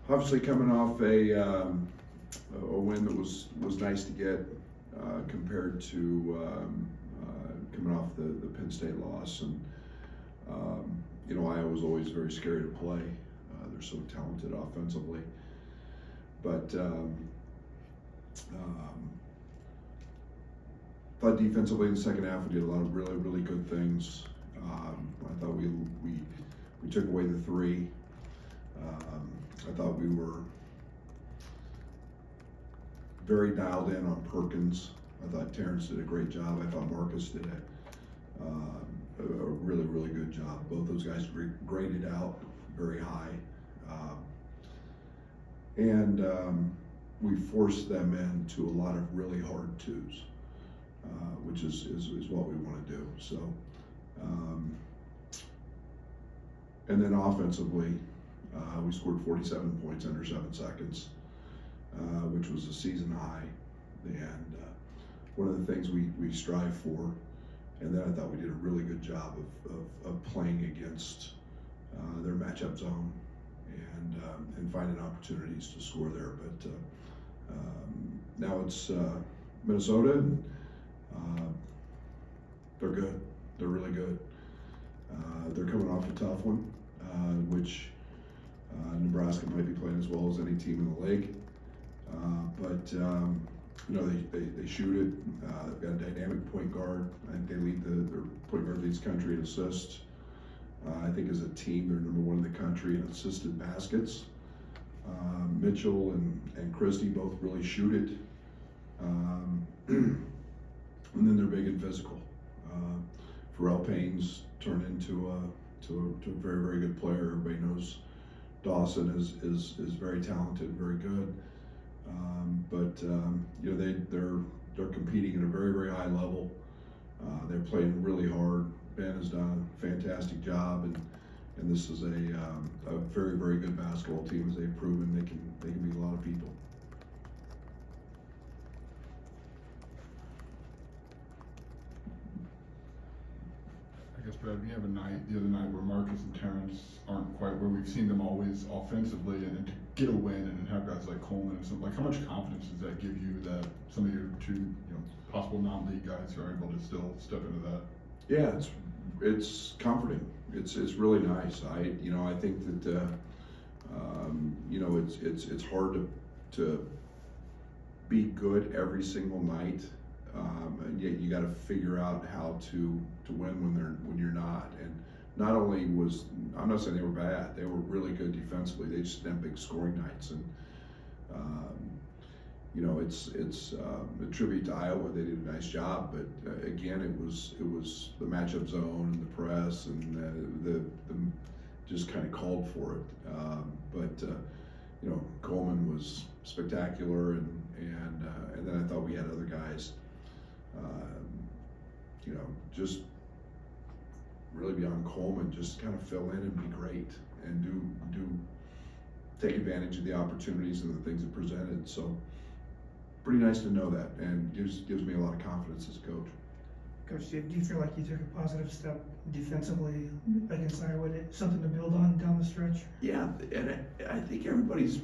Obviously, coming off a win that was nice to get compared to coming off the Penn State loss, and Iowa was always very scary to play. They're so talented offensively, but thought defensively in the second half we did a lot of really good things. I thought we took away the three. I thought we were very dialed in on Perkins. I thought Terrence did a great job. I thought Marcus did a really good job. Both those guys graded out very high. And we forced them into a lot of really hard twos, which is what we want to do. So, and then offensively, we scored 47 points under 7 seconds, which was a season high. And one of the things we strive for. And then I thought we did a really good job of playing against their matchup zone and finding opportunities to score there. But now it's Minnesota, and they're good. They're really good. They're coming off a tough one, which Nebraska might be playing as well as any team in the league. They shoot it. They've got a dynamic point guard. I think they lead their point guard leads country in assists. I think as a team, they're number 1 in the country in assisted baskets. Mitchell and Christie both really shoot it. And then they're big and physical. Pharrell Payne's turned into a very good player. Everybody knows Dawson is very talented, very good. They're competing at a very high level. They're playing really hard. Ben has done a fantastic job, and this is a very good basketball team, as they've proven they can beat a lot of people. I guess, Brad, we have the other night where Marcus and Terrence aren't quite where we've seen them always offensively, and to get a win and have guys like Coleman and something, like, how much confidence does that give you that some of your two, possible non-league guys are able to still step into that? Yeah, it's comforting. It's really nice. I think that it's hard to be good every single night. And yet you got to figure out how to win when you're not. And not only I'm not saying they were bad, they were really good defensively. They just didn't have big scoring nights. And it's a tribute to Iowa. They did a nice job, but again, it was the matchup zone and the press and the just kind of called for it. Coleman was spectacular, and then I thought we had other guys. Just really beyond Coleman, just kind of fill in and be great and do take advantage of the opportunities and the things that presented. So pretty nice to know that, and gives me a lot of confidence as a coach. Coach, do you feel like you took a positive step defensively against Iowa? Something to build on down the stretch? Yeah, and I think everybody's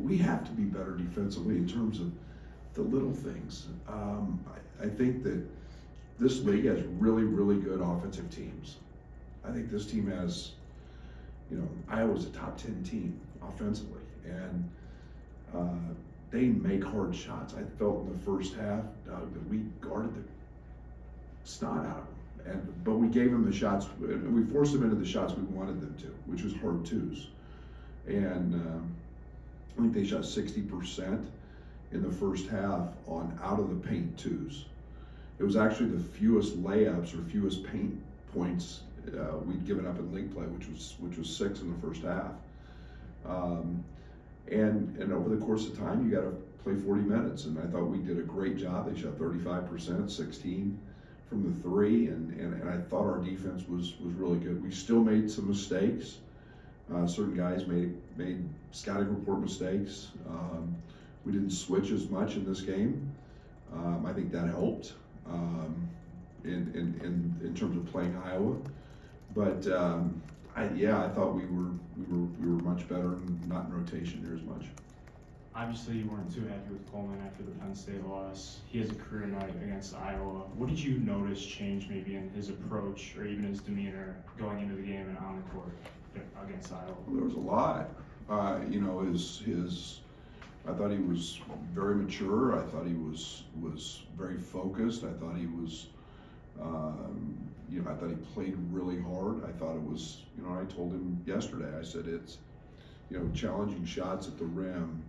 we have to be better defensively in terms of the little things. I think that this league has really good offensive teams. I think this team has, Iowa's a top 10 team offensively, and they make hard shots. I felt in the first half that we guarded the snot out of them, but we gave them the shots, and we forced them into the shots we wanted them to, which was hard twos. And I think they shot 60% in the first half on out of the paint twos. It was actually the fewest layups or fewest paint points we'd given up in league play, which was 6 in the first half. And over the course of time, you got to play 40 minutes, and I thought we did a great job. They shot 35%, 16 from the 3, and I thought our defense was really good. We still made some mistakes. Certain guys made scouting report mistakes. We didn't switch as much in this game. I think that helped in terms of playing Iowa. But I thought we were much better and not in rotation near as much. Obviously, you weren't too happy with Coleman after the Penn State loss. He has a career night against Iowa. What did you notice change maybe in his approach or even his demeanor going into the game and on the court against Iowa? Well, there was a lot. I thought he was very mature. I thought he was very focused. I thought he was, I thought he played really hard. I thought it was, I told him yesterday, I said it's, challenging shots at the rim,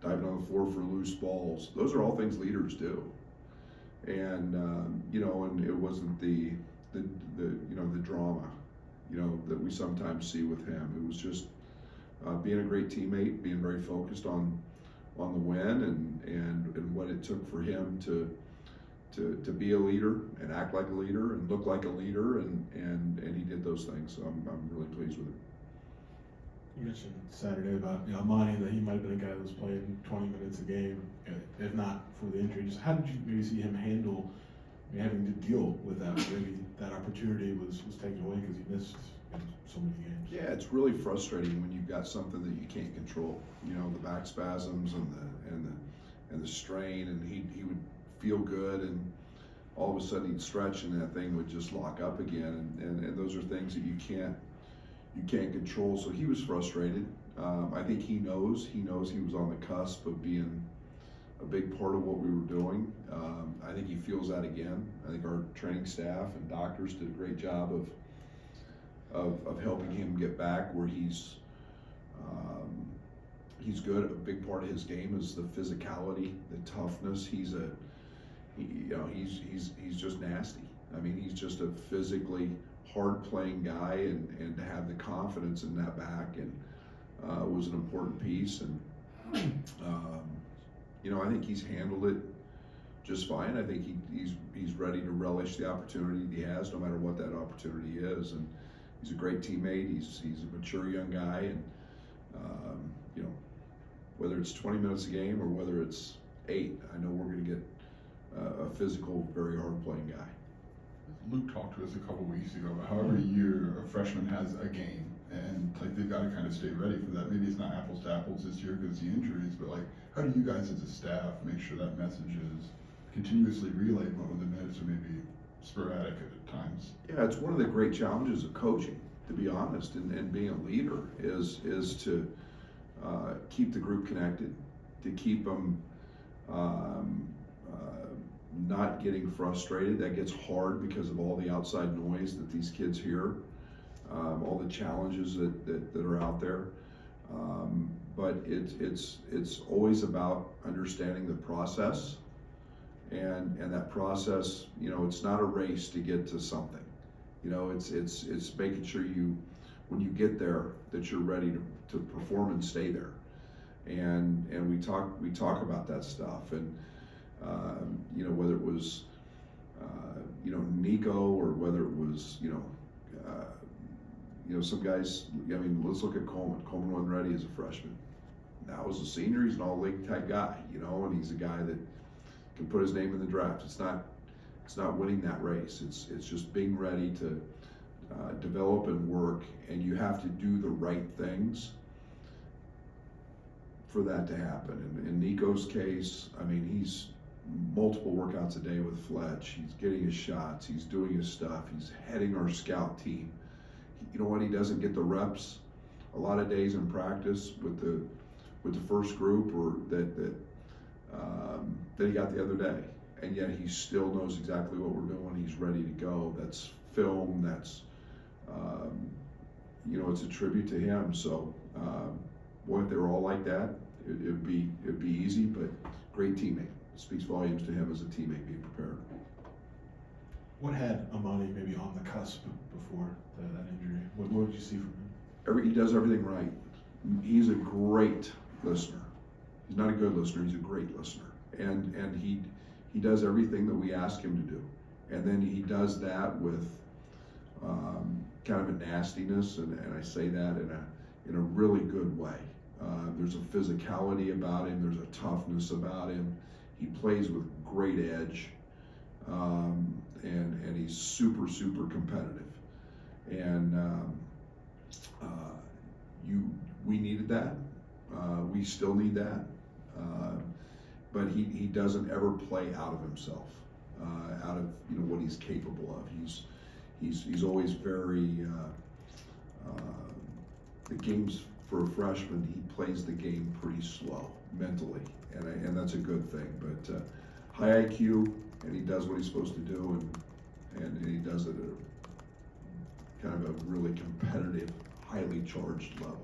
diving on the floor for loose balls. Those are all things leaders do. And, and it wasn't the drama, that we sometimes see with him. It was just being a great teammate, being very focused on the win and what it took for him to be a leader and act like a leader and look like a leader, and he did those things. So I'm really pleased with it. You mentioned Saturday about Amani, that he might have been a guy that was playing 20 minutes a game, if not for the injury. Just how did you maybe see him handle having to deal with that? Maybe that opportunity was taken away because he missed so many games. Yeah, it's really frustrating when you've got something that you can't control. The back spasms and the strain, and he would feel good, and all of a sudden he'd stretch and that thing would just lock up again, and those are things that you can't control. So he was frustrated. I think he knows he was on the cusp of being a big part of what we were doing. I think he feels that again. I think our training staff and doctors did a great job of helping him get back where he's good. A big part of his game is the physicality, the toughness. He's just nasty. I mean, he's just a physically hard-playing guy, and to have the confidence in that back and was an important piece. And I think he's handled it just fine. I think he's ready to relish the opportunity he has, no matter what that opportunity is. And he's a great teammate. He's a mature young guy, and whether it's 20 minutes a game or whether it's 8, I know we're going to get a physical, very hard-playing guy. Luke talked to us a couple weeks ago about how every year a freshman has a game, and they've got to kind of stay ready for that. Maybe it's not apples to apples this year because of the injuries, but how do you guys as a staff make sure that message is continuously relayed when the minutes are maybe sporadic at times? Yeah, it's one of the great challenges of coaching, to be honest, and being a leader is to keep the group connected, to keep them not getting frustrated. That gets hard because of all the outside noise that these kids hear, all the challenges that are out there. But it's always about understanding the process, and that process, it's not a race to get to something. It's making sure when you get there, that you're ready to perform and stay there. And we talk about that stuff, and whether it was Nico, or whether it was some guys. I mean, let's look at Coleman. Coleman wasn't ready as a freshman. Now as a senior, he's an all-league type guy, and he's a guy that can put his name in the draft. It's not winning that race. It's just being ready to develop and work, and you have to do the right things for that to happen. And in Nico's case, I mean, he's multiple workouts a day with Fletch. He's getting his shots. He's doing his stuff. He's heading our scout team. You know what? He doesn't get the reps a lot of days in practice with the first group, or that he got the other day. And yet he still knows exactly what we're doing. He's ready to go. That's film. That's it's a tribute to him. So, if they were all like that, it'd be easy. But great teammate. It speaks volumes to him as a teammate being prepared. What had Amani maybe on the cusp before that injury? What did you see from him? He does everything right. He's a great listener. He's not a good listener. He's a great listener, and he does everything that we ask him to do, and then he does that with kind of a nastiness, and I say that in a really good way. There's a physicality about him. There's a toughness about him. He plays with great edge, and he's super competitive. And we needed that. We still need that. But he doesn't ever play out of himself, out of what he's capable of. He's always very the games for a freshman. He plays the game pretty slow mentally, and that's a good thing. But high IQ, and he does what he's supposed to do, and he does it at a kind of a really competitive, highly charged level.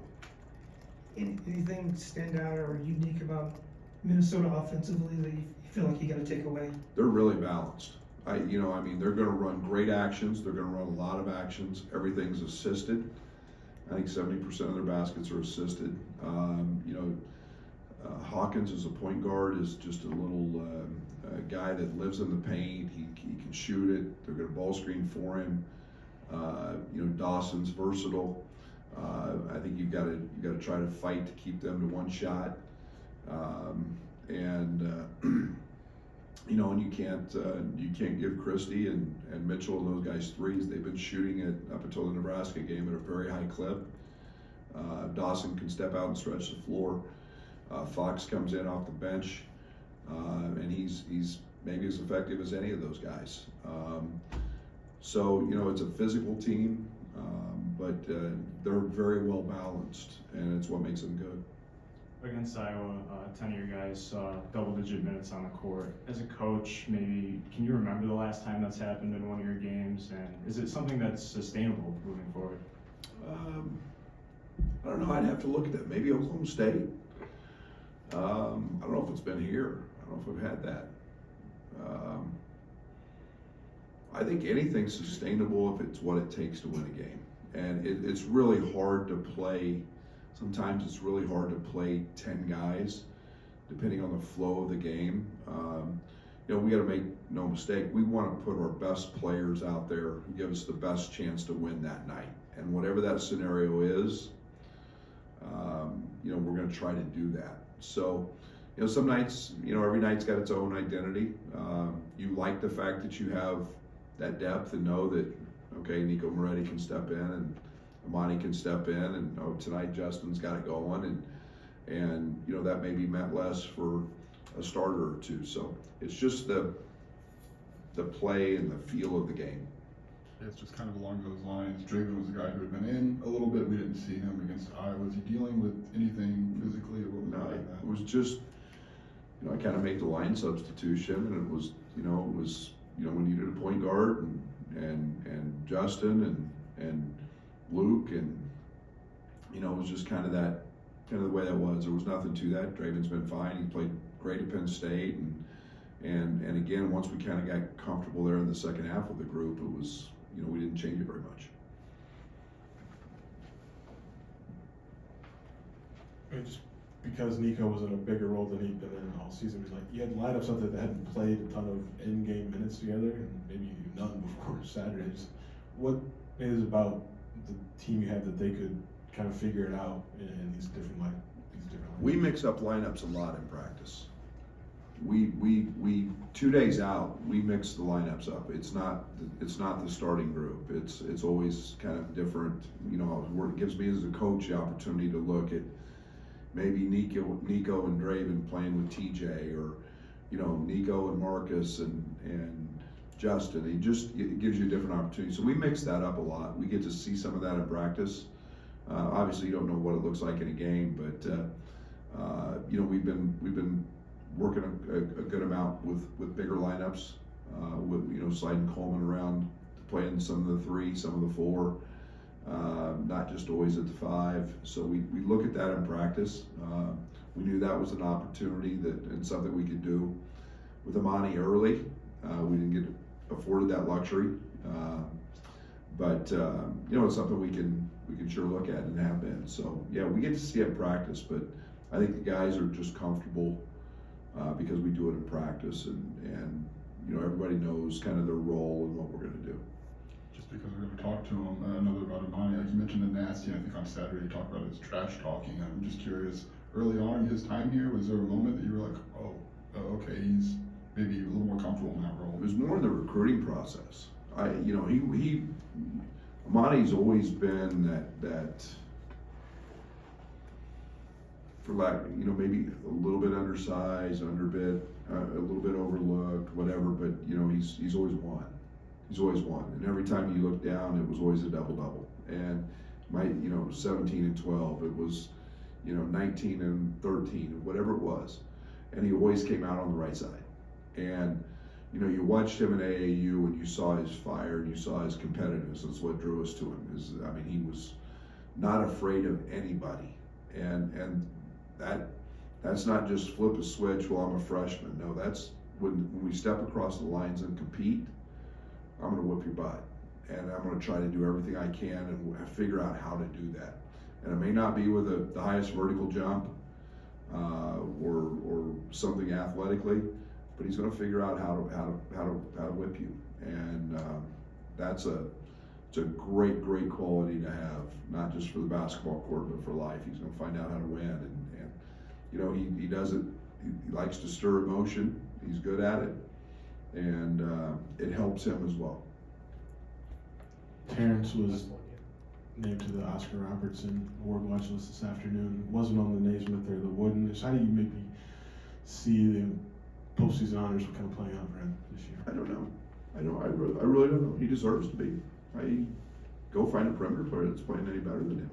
Anything stand out or unique about Minnesota offensively that you feel like you got to take away? They're really balanced. They're going to run great actions. They're going to run a lot of actions. Everything's assisted. I think 70% of their baskets are assisted. Hawkins as a point guard is just a little guy that lives in the paint. He can shoot it. They're going to ball screen for him. Dawson's versatile. I think you've got to try to fight to keep them to one shot. And you can't give Christie and Mitchell and those guys threes. They've been shooting it up until the Nebraska game at a very high clip. Dawson can step out and stretch the floor. Fox comes in off the bench, and he's maybe as effective as any of those guys. So it's a physical team, but they're very well balanced, and it's what makes them good. Against Iowa, 10 of your guys saw double-digit minutes on the court. As a coach, maybe can you remember the last time that's happened in one of your games, and is it something that's sustainable moving forward? I don't know. I'd have to look at that. Maybe Oklahoma State. I don't know if it's been here. I don't know if I've had that. I think anything's sustainable if it's what it takes to win a game, and it's really hard to play. Sometimes it's really hard to play 10 guys, depending on the flow of the game. We got to make no mistake. We want to put our best players out there who give us the best chance to win that night. And whatever that scenario is, we're going to try to do that. So, some nights, every night's got its own identity. You like the fact that you have that depth and know that, okay, Nico Moretti can step in and Amani can step in, and tonight Justin's got it going, and that maybe meant less for a starter or two. So it's just the play and the feel of the game. It's just kind of along those lines. Draven was a guy who had been in a little bit. We didn't see him against Iowa. Was he dealing with anything physically, or what was No, like it that? was just I kind of made the line substitution, and it was we needed a point guard and Justin and Luke, and it was just kind of the way that was. There was nothing to that. Draven's been fine. He played great at Penn State, and again, once we kind of got comfortable there in the second half of the group, it was we didn't change it very much. Just because Nico was in a bigger role than he'd been in all season, you had lineups out there that hadn't played a ton of in-game minutes together, and maybe none before Saturdays. What is about the team you have that they could kind of figure it out in these different lineups? We mix up lineups a lot in practice. We 2 days out, we mix the lineups up. It's not the starting group. It's always kind of different. It gives me as a coach the opportunity to look at maybe Nico and Draven playing with TJ, or Nico and Marcus and Justin. It gives you a different opportunity. So we mix that up a lot. We get to see some of that in practice. Obviously, you don't know what it looks like in a game, but we've been working a good amount with bigger lineups, with sliding Coleman around, playing some of the 3, some of the 4, not just always at the 5. So we look at that in practice. We knew that was an opportunity and something we could do with Amani early. We didn't get afforded that luxury, but it's something we can sure look at and have been. So yeah, we get to see it in practice, but I think the guys are just comfortable because we do it in practice, and everybody knows kind of their role and what we're going to do. Just because we're going to talk to him, another about Amani, like you mentioned the nasty, I think on Saturday you talked about his trash talking. I'm just curious, early on in his time here, was there a moment that you were like, okay, he's maybe a little more comfortable in that role? It was more in the recruiting process. He Amani's always been that for lack, maybe a little bit undersized, underbit, a little bit overlooked, whatever, but he's always won. He's always won. And every time you look down, it was always a double-double. And 17 and 12, it was, 19 and 13, whatever it was. And he always came out on the right side. And, you watched him in AAU and you saw his fire and you saw his competitiveness. That's what drew us to him. He was not afraid of anybody. And that's not just flip a switch, well, I'm a freshman. No, that's when we step across the lines and compete, I'm going to whip your butt. And I'm going to try to do everything I can and figure out how to do that. And it may not be with the highest vertical jump or something athletically, but he's going to figure out how to whip you. And it's a great quality to have, not just for the basketball court, but for life. He's going to find out how to win. And he does it. He likes to stir emotion. He's good at it, and it helps him as well. Terrence was named to the Oscar Robertson Award watch list this afternoon. Wasn't on the Naismith or the Wooden. How do you maybe see the postseason honors kind of playing out for him this year? I don't know. I really don't know. He deserves to be. Go find a perimeter player that's playing any better than him.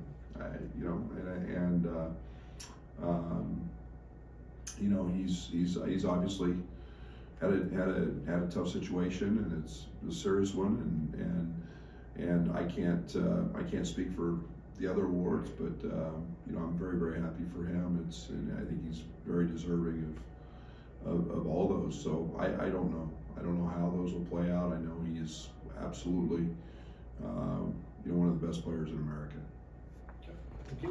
He's obviously had a tough situation, and it's a serious one, and I can't speak for the other awards, but I'm very happy for him. And I think he's very deserving of all those. So I don't know. I don't know how those will play out. I know he is absolutely one of the best players in America.